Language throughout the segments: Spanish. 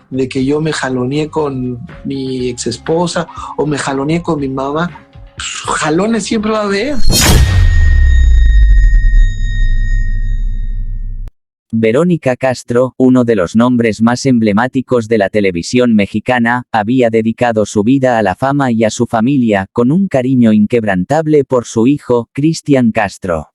de que yo me jaloneé con mi ex esposa o me jaloneé con mi mamá, pues, jalones siempre va a haber. Verónica Castro, uno de los nombres más emblemáticos de la televisión mexicana, había dedicado su vida a la fama y a su familia, con un cariño inquebrantable por su hijo, Cristian Castro.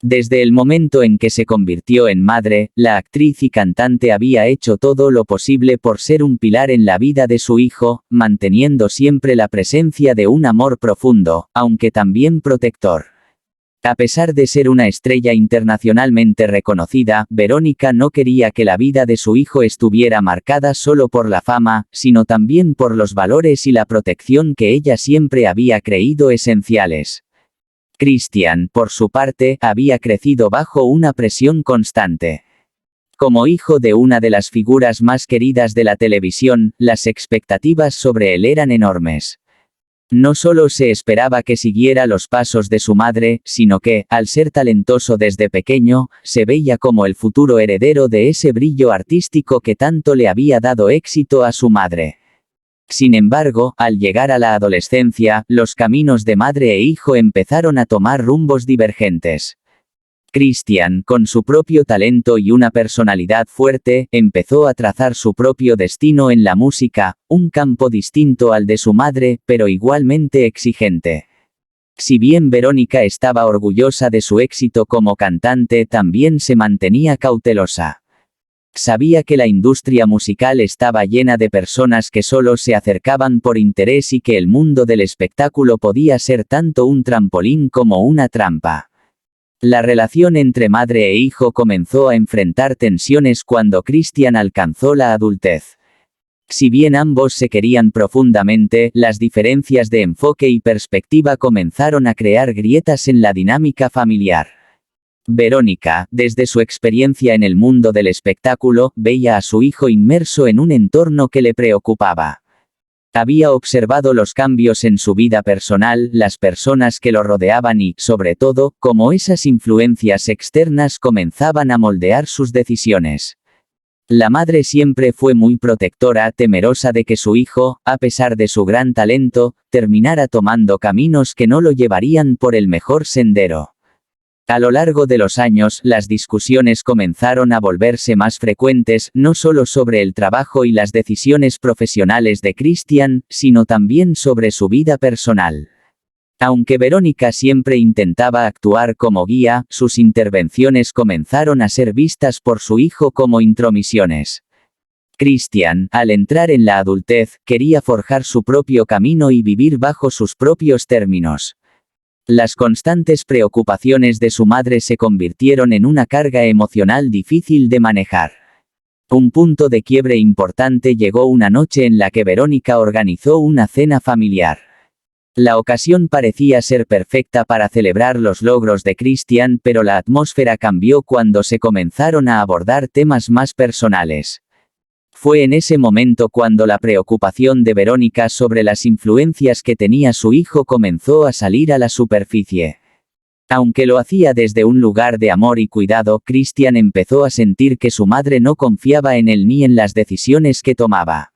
Desde el momento en que se convirtió en madre, la actriz y cantante había hecho todo lo posible por ser un pilar en la vida de su hijo, manteniendo siempre la presencia de un amor profundo, aunque también protector. A pesar de ser una estrella internacionalmente reconocida, Verónica no quería que la vida de su hijo estuviera marcada solo por la fama, sino también por los valores y la protección que ella siempre había creído esenciales. Cristian, por su parte, había crecido bajo una presión constante. Como hijo de una de las figuras más queridas de la televisión, las expectativas sobre él eran enormes. No solo se esperaba que siguiera los pasos de su madre, sino que, al ser talentoso desde pequeño, se veía como el futuro heredero de ese brillo artístico que tanto le había dado éxito a su madre. Sin embargo, al llegar a la adolescencia, los caminos de madre e hijo empezaron a tomar rumbos divergentes. Cristian, con su propio talento y una personalidad fuerte, empezó a trazar su propio destino en la música, un campo distinto al de su madre, pero igualmente exigente. Si bien Verónica estaba orgullosa de su éxito como cantante, también se mantenía cautelosa. Sabía que la industria musical estaba llena de personas que solo se acercaban por interés y que el mundo del espectáculo podía ser tanto un trampolín como una trampa. La relación entre madre e hijo comenzó a enfrentar tensiones cuando Cristian alcanzó la adultez. Si bien ambos se querían profundamente, las diferencias de enfoque y perspectiva comenzaron a crear grietas en la dinámica familiar. Verónica, desde su experiencia en el mundo del espectáculo, veía a su hijo inmerso en un entorno que le preocupaba. Había observado los cambios en su vida personal, las personas que lo rodeaban y, sobre todo, cómo esas influencias externas comenzaban a moldear sus decisiones. La madre siempre fue muy protectora, temerosa de que su hijo, a pesar de su gran talento, terminara tomando caminos que no lo llevarían por el mejor sendero. A lo largo de los años, las discusiones comenzaron a volverse más frecuentes, no solo sobre el trabajo y las decisiones profesionales de Cristian, sino también sobre su vida personal. Aunque Verónica siempre intentaba actuar como guía, sus intervenciones comenzaron a ser vistas por su hijo como intromisiones. Cristian, al entrar en la adultez, quería forjar su propio camino y vivir bajo sus propios términos. Las constantes preocupaciones de su madre se convirtieron en una carga emocional difícil de manejar. Un punto de quiebre importante llegó una noche en la que Verónica organizó una cena familiar. La ocasión parecía ser perfecta para celebrar los logros de Cristian, pero la atmósfera cambió cuando se comenzaron a abordar temas más personales. Fue en ese momento cuando la preocupación de Verónica sobre las influencias que tenía su hijo comenzó a salir a la superficie. Aunque lo hacía desde un lugar de amor y cuidado, Cristian empezó a sentir que su madre no confiaba en él ni en las decisiones que tomaba.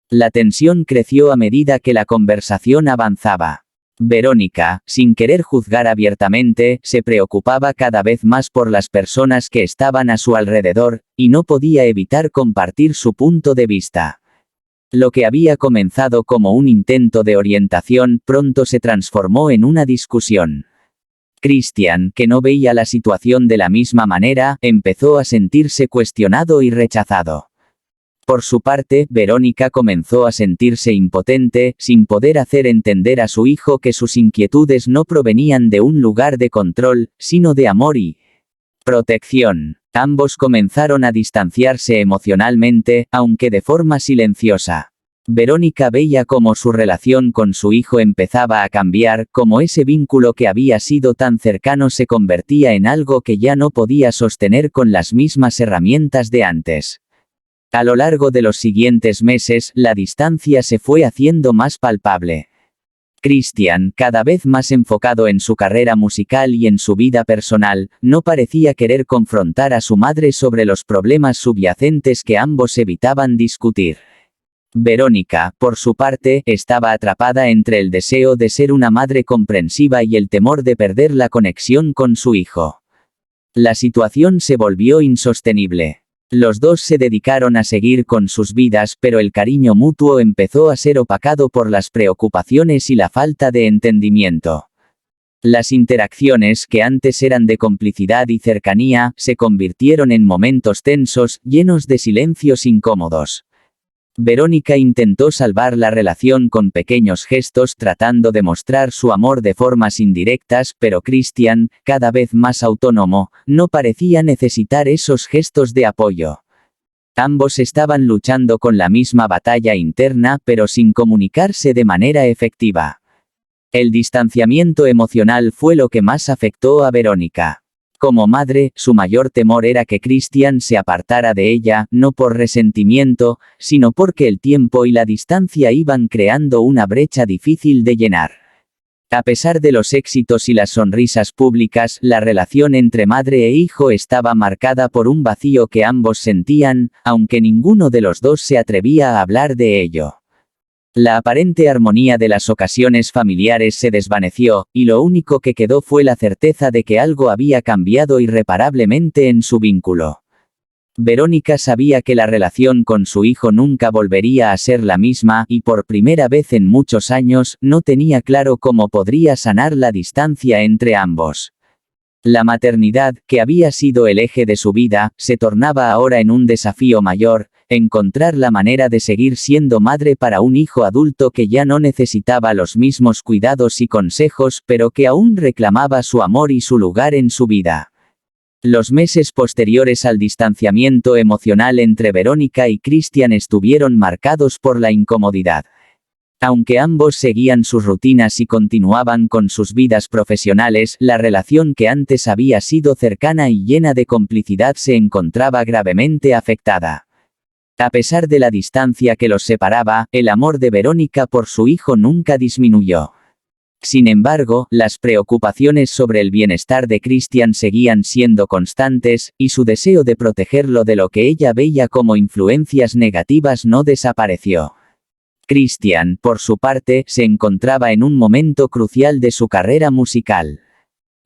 La tensión creció a medida que la conversación avanzaba. Verónica, sin querer juzgar abiertamente, se preocupaba cada vez más por las personas que estaban a su alrededor, y no podía evitar compartir su punto de vista. Lo que había comenzado como un intento de orientación, pronto se transformó en una discusión. Cristian, que no veía la situación de la misma manera, empezó a sentirse cuestionado y rechazado. Por su parte, Verónica comenzó a sentirse impotente, sin poder hacer entender a su hijo que sus inquietudes no provenían de un lugar de control, sino de amor y protección. Ambos comenzaron a distanciarse emocionalmente, aunque de forma silenciosa. Verónica veía cómo su relación con su hijo empezaba a cambiar, cómo ese vínculo que había sido tan cercano se convertía en algo que ya no podía sostener con las mismas herramientas de antes. A lo largo de los siguientes meses, la distancia se fue haciendo más palpable. Christian, cada vez más enfocado en su carrera musical y en su vida personal, no parecía querer confrontar a su madre sobre los problemas subyacentes que ambos evitaban discutir. Verónica, por su parte, estaba atrapada entre el deseo de ser una madre comprensiva y el temor de perder la conexión con su hijo. La situación se volvió insostenible. Los dos se dedicaron a seguir con sus vidas, pero el cariño mutuo empezó a ser opacado por las preocupaciones y la falta de entendimiento. Las interacciones, que antes eran de complicidad y cercanía, se convirtieron en momentos tensos, llenos de silencios incómodos. Verónica intentó salvar la relación con pequeños gestos tratando de mostrar su amor de formas indirectas, pero Christian, cada vez más autónomo, no parecía necesitar esos gestos de apoyo. Ambos estaban luchando con la misma batalla interna pero sin comunicarse de manera efectiva. El distanciamiento emocional fue lo que más afectó a Verónica. Como madre, su mayor temor era que Christian se apartara de ella, no por resentimiento, sino porque el tiempo y la distancia iban creando una brecha difícil de llenar. A pesar de los éxitos y las sonrisas públicas, la relación entre madre e hijo estaba marcada por un vacío que ambos sentían, aunque ninguno de los dos se atrevía a hablar de ello. La aparente armonía de las ocasiones familiares se desvaneció, y lo único que quedó fue la certeza de que algo había cambiado irreparablemente en su vínculo. Verónica sabía que la relación con su hijo nunca volvería a ser la misma, y por primera vez en muchos años, no tenía claro cómo podría sanar la distancia entre ambos. La maternidad, que había sido el eje de su vida, se tornaba ahora en un desafío mayor: encontrar la manera de seguir siendo madre para un hijo adulto que ya no necesitaba los mismos cuidados y consejos, pero que aún reclamaba su amor y su lugar en su vida. Los meses posteriores al distanciamiento emocional entre Verónica y Christian estuvieron marcados por la incomodidad. Aunque ambos seguían sus rutinas y continuaban con sus vidas profesionales, la relación que antes había sido cercana y llena de complicidad se encontraba gravemente afectada. A pesar de la distancia que los separaba, el amor de Verónica por su hijo nunca disminuyó. Sin embargo, las preocupaciones sobre el bienestar de Christian seguían siendo constantes, y su deseo de protegerlo de lo que ella veía como influencias negativas no desapareció. Christian, por su parte, se encontraba en un momento crucial de su carrera musical.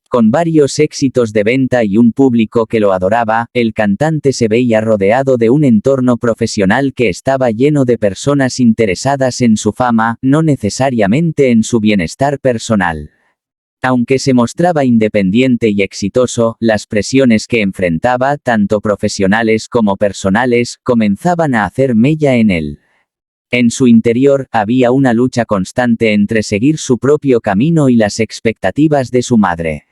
Con varios éxitos de venta y un público que lo adoraba, el cantante se veía rodeado de un entorno profesional que estaba lleno de personas interesadas en su fama, no necesariamente en su bienestar personal. Aunque se mostraba independiente y exitoso, las presiones que enfrentaba, tanto profesionales como personales, comenzaban a hacer mella en él. En su interior, había una lucha constante entre seguir su propio camino y las expectativas de su madre.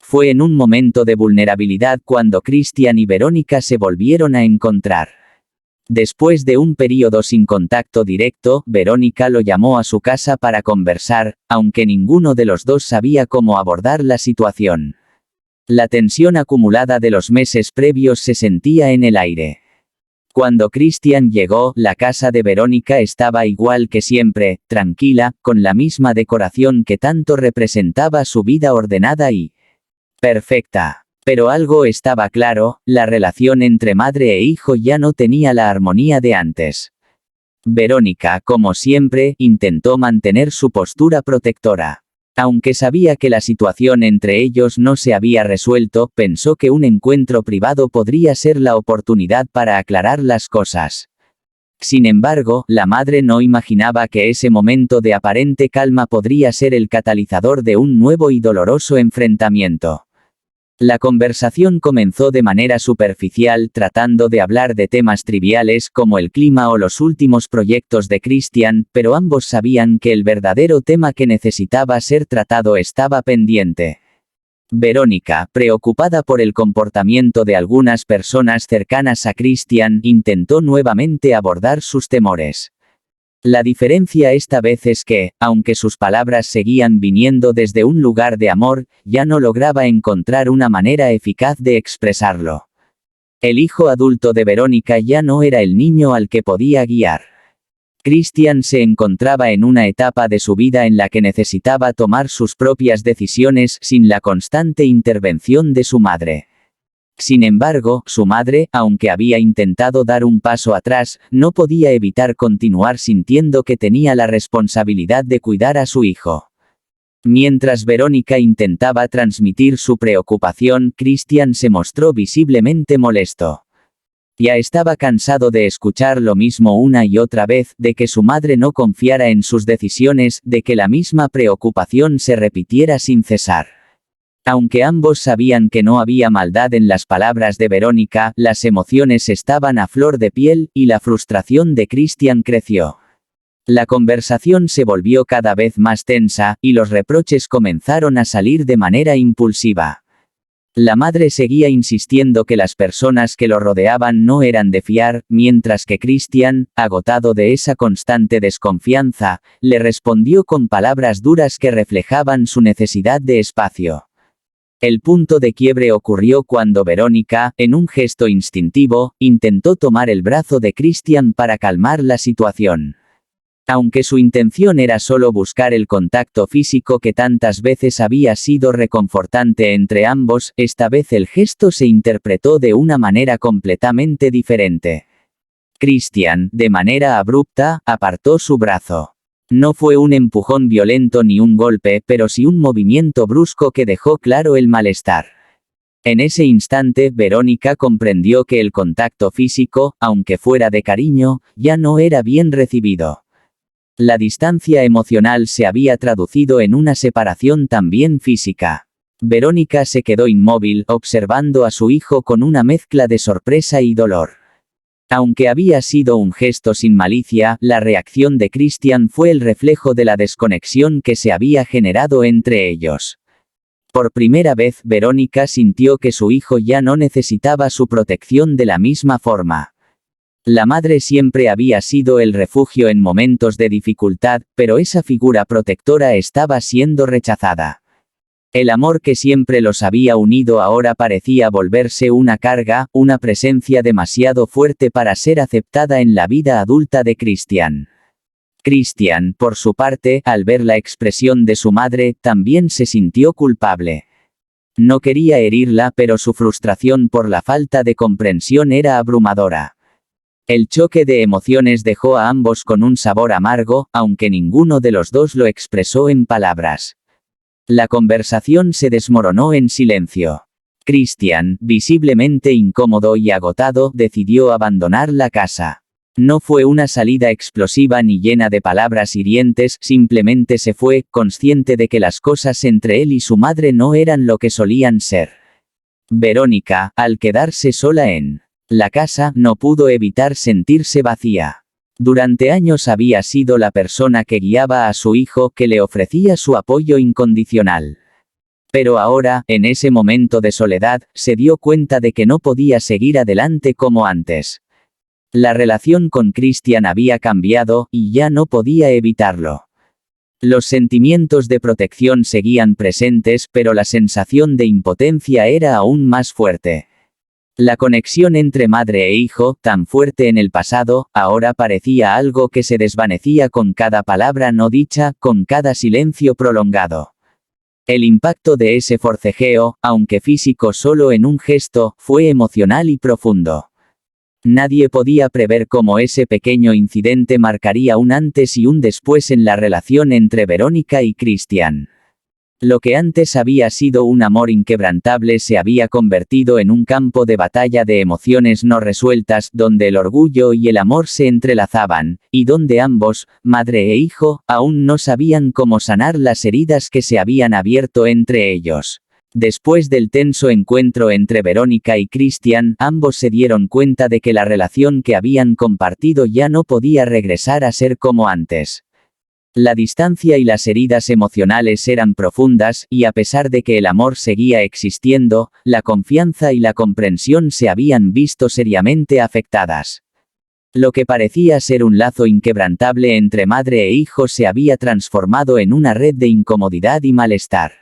Fue en un momento de vulnerabilidad cuando Christian y Verónica se volvieron a encontrar. Después de un período sin contacto directo, Verónica lo llamó a su casa para conversar, aunque ninguno de los dos sabía cómo abordar la situación. La tensión acumulada de los meses previos se sentía en el aire. Cuando Christian llegó, la casa de Verónica estaba igual que siempre, tranquila, con la misma decoración que tanto representaba su vida ordenada y perfecta. Pero algo estaba claro: la relación entre madre e hijo ya no tenía la armonía de antes. Verónica, como siempre, intentó mantener su postura protectora. Aunque sabía que la situación entre ellos no se había resuelto, pensó que un encuentro privado podría ser la oportunidad para aclarar las cosas. Sin embargo, la madre no imaginaba que ese momento de aparente calma podría ser el catalizador de un nuevo y doloroso enfrentamiento. La conversación comenzó de manera superficial, tratando de hablar de temas triviales como el clima o los últimos proyectos de Christian, pero ambos sabían que el verdadero tema que necesitaba ser tratado estaba pendiente. Verónica, preocupada por el comportamiento de algunas personas cercanas a Christian, intentó nuevamente abordar sus temores. La diferencia esta vez es que, aunque sus palabras seguían viniendo desde un lugar de amor, ya no lograba encontrar una manera eficaz de expresarlo. El hijo adulto de Verónica ya no era el niño al que podía guiar. Christian se encontraba en una etapa de su vida en la que necesitaba tomar sus propias decisiones sin la constante intervención de su madre. Sin embargo, su madre, aunque había intentado dar un paso atrás, no podía evitar continuar sintiendo que tenía la responsabilidad de cuidar a su hijo. Mientras Verónica intentaba transmitir su preocupación, Christian se mostró visiblemente molesto. Ya estaba cansado de escuchar lo mismo una y otra vez, de que su madre no confiara en sus decisiones, de que la misma preocupación se repitiera sin cesar. Aunque ambos sabían que no había maldad en las palabras de Verónica, las emociones estaban a flor de piel, y la frustración de Christian creció. La conversación se volvió cada vez más tensa, y los reproches comenzaron a salir de manera impulsiva. La madre seguía insistiendo que las personas que lo rodeaban no eran de fiar, mientras que Christian, agotado de esa constante desconfianza, le respondió con palabras duras que reflejaban su necesidad de espacio. El punto de quiebre ocurrió cuando Verónica, en un gesto instintivo, intentó tomar el brazo de Christian para calmar la situación. Aunque su intención era solo buscar el contacto físico que tantas veces había sido reconfortante entre ambos, esta vez el gesto se interpretó de una manera completamente diferente. Christian, de manera abrupta, apartó su brazo. No fue un empujón violento ni un golpe, pero sí un movimiento brusco que dejó claro el malestar. En ese instante, Verónica comprendió que el contacto físico, aunque fuera de cariño, ya no era bien recibido. La distancia emocional se había traducido en una separación también física. Verónica se quedó inmóvil, observando a su hijo con una mezcla de sorpresa y dolor. Aunque había sido un gesto sin malicia, la reacción de Christian fue el reflejo de la desconexión que se había generado entre ellos. Por primera vez, Verónica sintió que su hijo ya no necesitaba su protección de la misma forma. La madre siempre había sido el refugio en momentos de dificultad, pero esa figura protectora estaba siendo rechazada. El amor que siempre los había unido ahora parecía volverse una carga, una presencia demasiado fuerte para ser aceptada en la vida adulta de Christian. Christian, por su parte, al ver la expresión de su madre, también se sintió culpable. No quería herirla, pero su frustración por la falta de comprensión era abrumadora. El choque de emociones dejó a ambos con un sabor amargo, aunque ninguno de los dos lo expresó en palabras. La conversación se desmoronó en silencio. Christian, visiblemente incómodo y agotado, decidió abandonar la casa. No fue una salida explosiva ni llena de palabras hirientes, simplemente se fue, consciente de que las cosas entre él y su madre no eran lo que solían ser. Verónica, al quedarse sola en la casa, no pudo evitar sentirse vacía. Durante años había sido la persona que guiaba a su hijo, que le ofrecía su apoyo incondicional. Pero ahora, en ese momento de soledad, se dio cuenta de que no podía seguir adelante como antes. La relación con Christian había cambiado, y ya no podía evitarlo. Los sentimientos de protección seguían presentes, pero la sensación de impotencia era aún más fuerte. La conexión entre madre e hijo, tan fuerte en el pasado, ahora parecía algo que se desvanecía con cada palabra no dicha, con cada silencio prolongado. El impacto de ese forcejeo, aunque físico solo en un gesto, fue emocional y profundo. Nadie podía prever cómo ese pequeño incidente marcaría un antes y un después en la relación entre Verónica y Christian. Lo que antes había sido un amor inquebrantable se había convertido en un campo de batalla de emociones no resueltas, donde el orgullo y el amor se entrelazaban, y donde ambos, madre e hijo, aún no sabían cómo sanar las heridas que se habían abierto entre ellos. Después del tenso encuentro entre Verónica y Christian, ambos se dieron cuenta de que la relación que habían compartido ya no podía regresar a ser como antes. La distancia y las heridas emocionales eran profundas, y a pesar de que el amor seguía existiendo, la confianza y la comprensión se habían visto seriamente afectadas. Lo que parecía ser un lazo inquebrantable entre madre e hijo se había transformado en una red de incomodidad y malestar.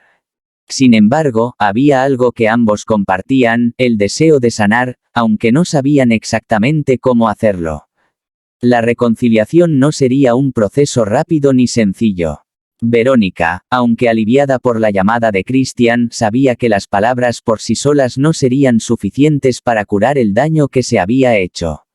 Sin embargo, había algo que ambos compartían, el deseo de sanar, aunque no sabían exactamente cómo hacerlo. La reconciliación no sería un proceso rápido ni sencillo. Verónica, aunque aliviada por la llamada de Christian, sabía que las palabras por sí solas no serían suficientes para curar el daño que se había hecho.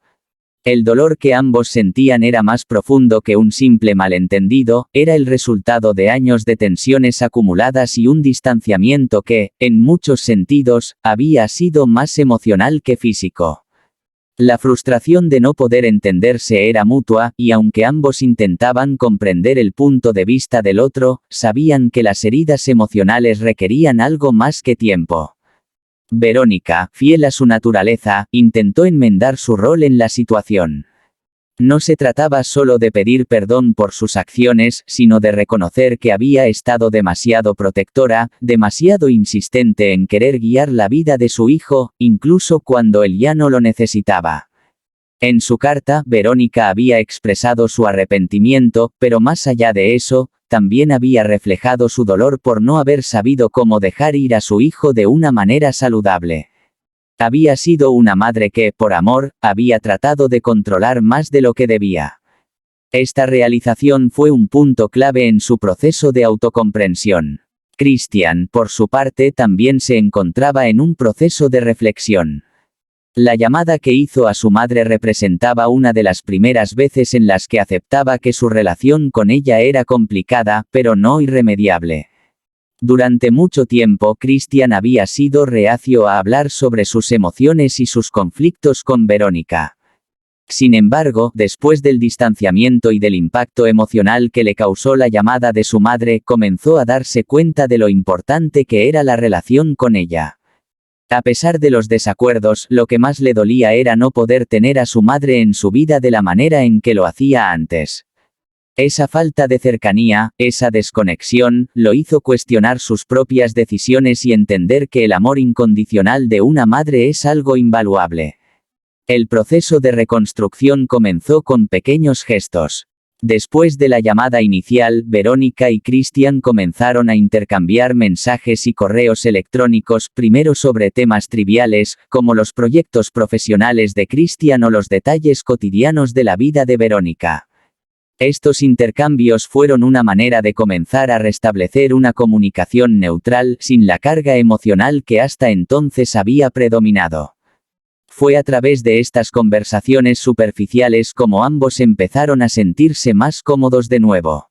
El dolor que ambos sentían era más profundo que un simple malentendido, era el resultado de años de tensiones acumuladas y un distanciamiento que, en muchos sentidos, había sido más emocional que físico. La frustración de no poder entenderse era mutua, y aunque ambos intentaban comprender el punto de vista del otro, sabían que las heridas emocionales requerían algo más que tiempo. Verónica, fiel a su naturaleza, intentó enmendar su rol en la situación. No se trataba solo de pedir perdón por sus acciones, sino de reconocer que había estado demasiado protectora, demasiado insistente en querer guiar la vida de su hijo, incluso cuando él ya no lo necesitaba. En su carta, Verónica había expresado su arrepentimiento, pero más allá de eso, también había reflejado su dolor por no haber sabido cómo dejar ir a su hijo de una manera saludable. Había sido una madre que, por amor, había tratado de controlar más de lo que debía. Esta realización fue un punto clave en su proceso de autocomprensión. Christian, por su parte, también se encontraba en un proceso de reflexión. La llamada que hizo a su madre representaba una de las primeras veces en las que aceptaba que su relación con ella era complicada, pero no irremediable. Durante mucho tiempo Christian había sido reacio a hablar sobre sus emociones y sus conflictos con Verónica. Sin embargo, después del distanciamiento y del impacto emocional que le causó la llamada de su madre, comenzó a darse cuenta de lo importante que era la relación con ella. A pesar de los desacuerdos, lo que más le dolía era no poder tener a su madre en su vida de la manera en que lo hacía antes. Esa falta de cercanía, esa desconexión, lo hizo cuestionar sus propias decisiones y entender que el amor incondicional de una madre es algo invaluable. El proceso de reconstrucción comenzó con pequeños gestos. Después de la llamada inicial, Verónica y Christian comenzaron a intercambiar mensajes y correos electrónicos, primero sobre temas triviales, como los proyectos profesionales de Christian o los detalles cotidianos de la vida de Verónica. Estos intercambios fueron una manera de comenzar a restablecer una comunicación neutral, sin la carga emocional que hasta entonces había predominado. Fue a través de estas conversaciones superficiales como ambos empezaron a sentirse más cómodos de nuevo.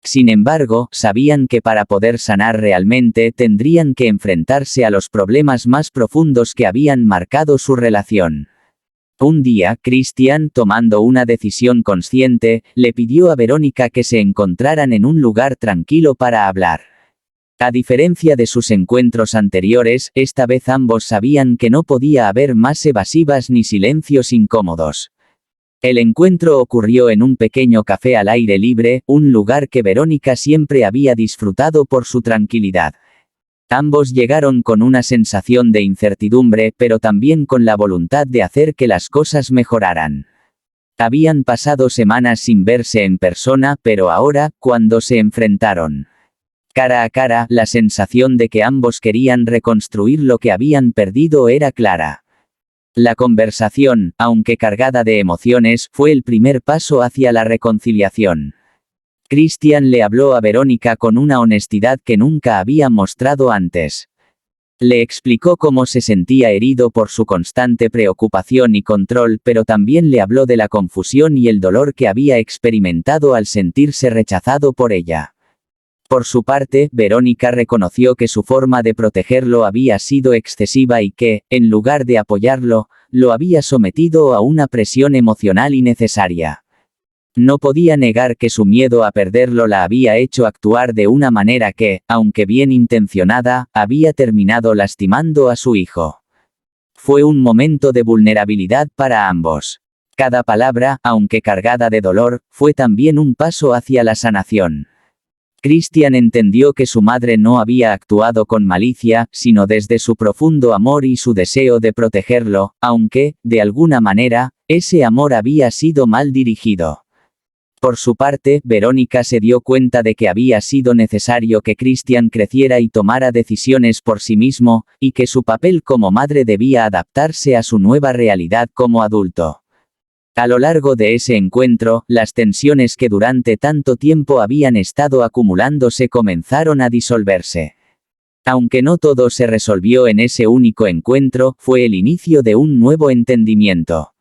Sin embargo, sabían que para poder sanar realmente tendrían que enfrentarse a los problemas más profundos que habían marcado su relación. Un día, Christian, tomando una decisión consciente, le pidió a Verónica que se encontraran en un lugar tranquilo para hablar. A diferencia de sus encuentros anteriores, esta vez ambos sabían que no podía haber más evasivas ni silencios incómodos. El encuentro ocurrió en un pequeño café al aire libre, un lugar que Verónica siempre había disfrutado por su tranquilidad. Ambos llegaron con una sensación de incertidumbre, pero también con la voluntad de hacer que las cosas mejoraran. Habían pasado semanas sin verse en persona, pero ahora, cuando se enfrentaron cara a cara, la sensación de que ambos querían reconstruir lo que habían perdido era clara. La conversación, aunque cargada de emociones, fue el primer paso hacia la reconciliación. Christian le habló a Verónica con una honestidad que nunca había mostrado antes. Le explicó cómo se sentía herido por su constante preocupación y control, pero también le habló de la confusión y el dolor que había experimentado al sentirse rechazado por ella. Por su parte, Verónica reconoció que su forma de protegerlo había sido excesiva y que, en lugar de apoyarlo, lo había sometido a una presión emocional innecesaria. No podía negar que su miedo a perderlo la había hecho actuar de una manera que, aunque bien intencionada, había terminado lastimando a su hijo. Fue un momento de vulnerabilidad para ambos. Cada palabra, aunque cargada de dolor, fue también un paso hacia la sanación. Christian entendió que su madre no había actuado con malicia, sino desde su profundo amor y su deseo de protegerlo, aunque, de alguna manera, ese amor había sido mal dirigido. Por su parte, Verónica se dio cuenta de que había sido necesario que Christian creciera y tomara decisiones por sí mismo, y que su papel como madre debía adaptarse a su nueva realidad como adulto. A lo largo de ese encuentro, las tensiones que durante tanto tiempo habían estado acumulándose comenzaron a disolverse. Aunque no todo se resolvió en ese único encuentro, fue el inicio de un nuevo entendimiento.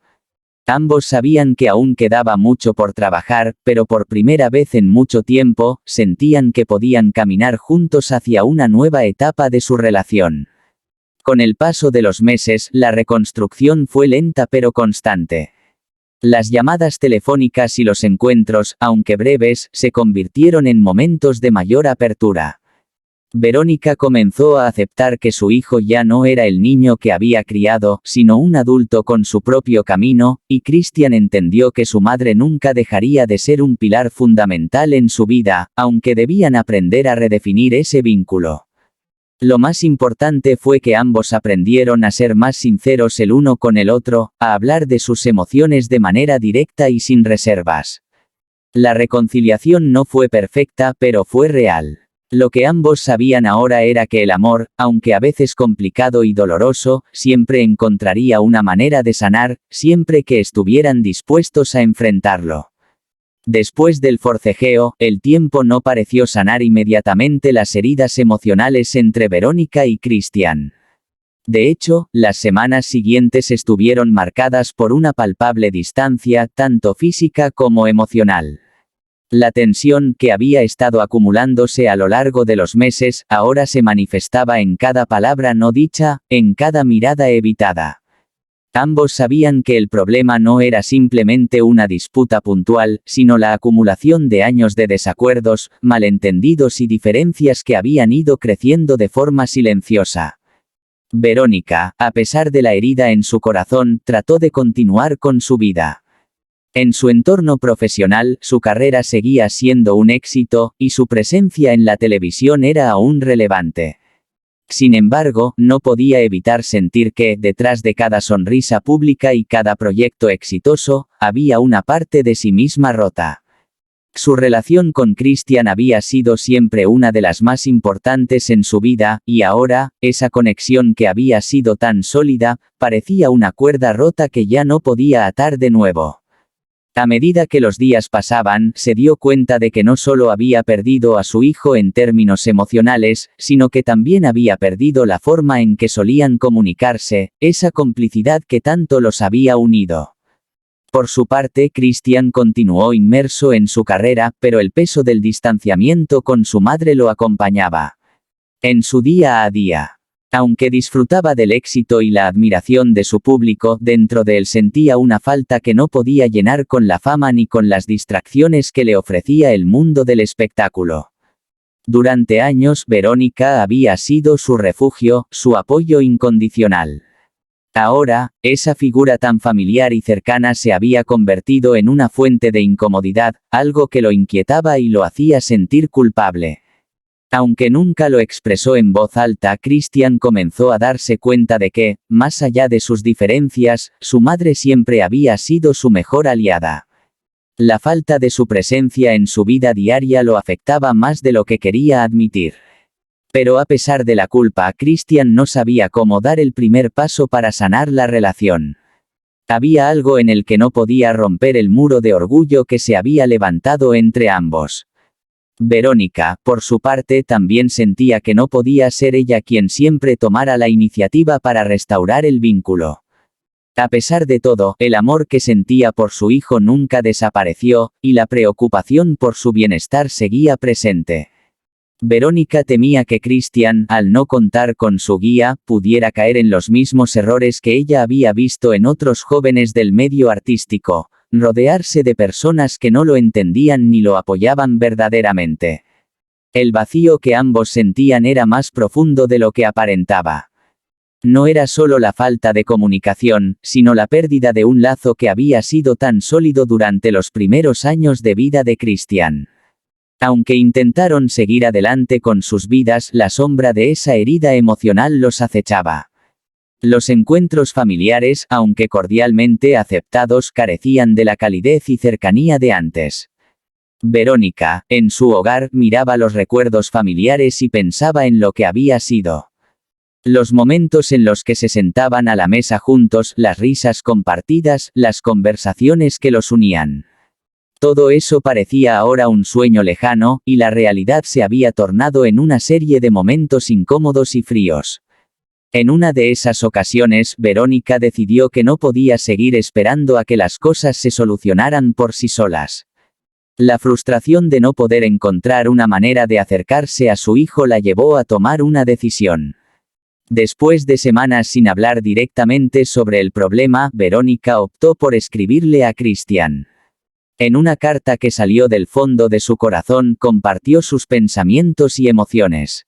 Ambos sabían que aún quedaba mucho por trabajar, pero por primera vez en mucho tiempo, sentían que podían caminar juntos hacia una nueva etapa de su relación. Con el paso de los meses, la reconstrucción fue lenta pero constante. Las llamadas telefónicas y los encuentros, aunque breves, se convirtieron en momentos de mayor apertura. Verónica comenzó a aceptar que su hijo ya no era el niño que había criado, sino un adulto con su propio camino, y Christian entendió que su madre nunca dejaría de ser un pilar fundamental en su vida, aunque debían aprender a redefinir ese vínculo. Lo más importante fue que ambos aprendieron a ser más sinceros el uno con el otro, a hablar de sus emociones de manera directa y sin reservas. La reconciliación no fue perfecta, pero fue real. Lo que ambos sabían ahora era que el amor, aunque a veces complicado y doloroso, siempre encontraría una manera de sanar, siempre que estuvieran dispuestos a enfrentarlo. Después del forcejeo, el tiempo no pareció sanar inmediatamente las heridas emocionales entre Verónica y Christian. De hecho, las semanas siguientes estuvieron marcadas por una palpable distancia, tanto física como emocional. La tensión que había estado acumulándose a lo largo de los meses, ahora se manifestaba en cada palabra no dicha, en cada mirada evitada. Ambos sabían que el problema no era simplemente una disputa puntual, sino la acumulación de años de desacuerdos, malentendidos y diferencias que habían ido creciendo de forma silenciosa. Verónica, a pesar de la herida en su corazón, trató de continuar con su vida. En su entorno profesional, su carrera seguía siendo un éxito, y su presencia en la televisión era aún relevante. Sin embargo, no podía evitar sentir que, detrás de cada sonrisa pública y cada proyecto exitoso, había una parte de sí misma rota. Su relación con Christian había sido siempre una de las más importantes en su vida, y ahora, esa conexión que había sido tan sólida, parecía una cuerda rota que ya no podía atar de nuevo. A medida que los días pasaban, se dio cuenta de que no solo había perdido a su hijo en términos emocionales, sino que también había perdido la forma en que solían comunicarse, esa complicidad que tanto los había unido. Por su parte, Christian continuó inmerso en su carrera, pero el peso del distanciamiento con su madre lo acompañaba en su día a día. Aunque disfrutaba del éxito y la admiración de su público, dentro de él sentía una falta que no podía llenar con la fama ni con las distracciones que le ofrecía el mundo del espectáculo. Durante años, Verónica había sido su refugio, su apoyo incondicional. Ahora, esa figura tan familiar y cercana se había convertido en una fuente de incomodidad, algo que lo inquietaba y lo hacía sentir culpable. Aunque nunca lo expresó en voz alta, Christian comenzó a darse cuenta de que, más allá de sus diferencias, su madre siempre había sido su mejor aliada. La falta de su presencia en su vida diaria lo afectaba más de lo que quería admitir. Pero a pesar de la culpa, Christian no sabía cómo dar el primer paso para sanar la relación. Había algo en el que no podía romper el muro de orgullo que se había levantado entre ambos. Verónica, por su parte, también sentía que no podía ser ella quien siempre tomara la iniciativa para restaurar el vínculo. A pesar de todo, el amor que sentía por su hijo nunca desapareció, y la preocupación por su bienestar seguía presente. Verónica temía que Christian, al no contar con su guía, pudiera caer en los mismos errores que ella había visto en otros jóvenes del medio artístico. Rodearse de personas que no lo entendían ni lo apoyaban verdaderamente. El vacío que ambos sentían era más profundo de lo que aparentaba. No era solo la falta de comunicación, sino la pérdida de un lazo que había sido tan sólido durante los primeros años de vida de Christian. Aunque intentaron seguir adelante con sus vidas, la sombra de esa herida emocional los acechaba. Los encuentros familiares, aunque cordialmente aceptados, carecían de la calidez y cercanía de antes. Verónica, en su hogar, miraba los recuerdos familiares y pensaba en lo que había sido. Los momentos en los que se sentaban a la mesa juntos, las risas compartidas, las conversaciones que los unían. Todo eso parecía ahora un sueño lejano, y la realidad se había tornado en una serie de momentos incómodos y fríos. En una de esas ocasiones, Verónica decidió que no podía seguir esperando a que las cosas se solucionaran por sí solas. La frustración de no poder encontrar una manera de acercarse a su hijo la llevó a tomar una decisión. Después de semanas sin hablar directamente sobre el problema, Verónica optó por escribirle a Christian. En una carta que salió del fondo de su corazón, compartió sus pensamientos y emociones.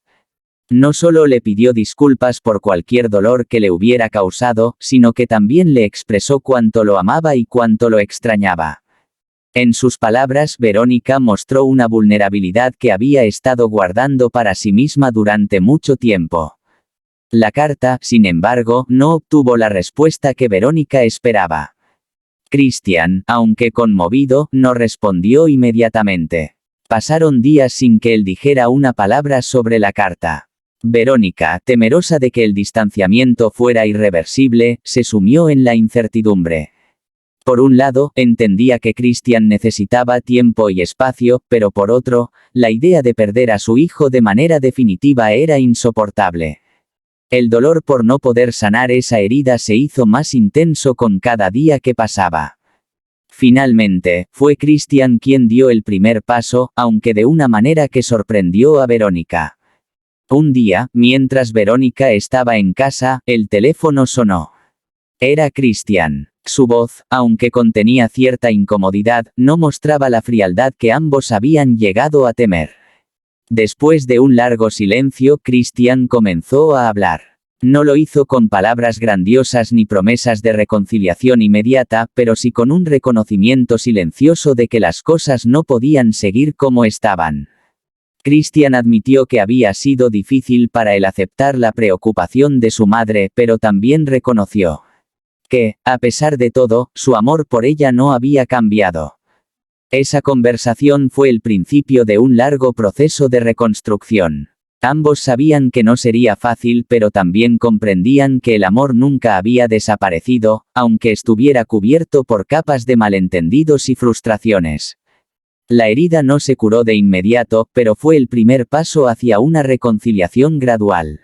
No solo le pidió disculpas por cualquier dolor que le hubiera causado, sino que también le expresó cuánto lo amaba y cuánto lo extrañaba. En sus palabras, Verónica mostró una vulnerabilidad que había estado guardando para sí misma durante mucho tiempo. La carta, sin embargo, no obtuvo la respuesta que Verónica esperaba. Christian, aunque conmovido, no respondió inmediatamente. Pasaron días sin que él dijera una palabra sobre la carta. Verónica, temerosa de que el distanciamiento fuera irreversible, se sumió en la incertidumbre. Por un lado, entendía que Christian necesitaba tiempo y espacio, pero por otro, la idea de perder a su hijo de manera definitiva era insoportable. El dolor por no poder sanar esa herida se hizo más intenso con cada día que pasaba. Finalmente, fue Christian quien dio el primer paso, aunque de una manera que sorprendió a Verónica. Un día, mientras Verónica estaba en casa, el teléfono sonó. Era Christian. Su voz, aunque contenía cierta incomodidad, no mostraba la frialdad que ambos habían llegado a temer. Después de un largo silencio, Christian comenzó a hablar. No lo hizo con palabras grandiosas ni promesas de reconciliación inmediata, pero sí con un reconocimiento silencioso de que las cosas no podían seguir como estaban. Christian admitió que había sido difícil para él aceptar la preocupación de su madre, pero también reconoció que, a pesar de todo, su amor por ella no había cambiado. Esa conversación fue el principio de un largo proceso de reconstrucción. Ambos sabían que no sería fácil, pero también comprendían que el amor nunca había desaparecido, aunque estuviera cubierto por capas de malentendidos y frustraciones. La herida no se curó de inmediato, pero fue el primer paso hacia una reconciliación gradual.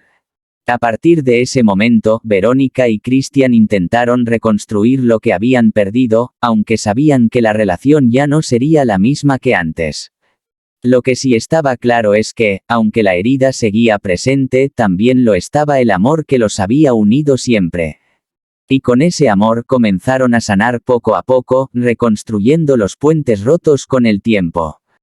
A partir de ese momento, Verónica y Christian intentaron reconstruir lo que habían perdido, aunque sabían que la relación ya no sería la misma que antes. Lo que sí estaba claro es que, aunque la herida seguía presente, también lo estaba el amor que los había unido siempre. Y con ese amor comenzaron a sanar poco a poco, reconstruyendo los puentes rotos con el tiempo.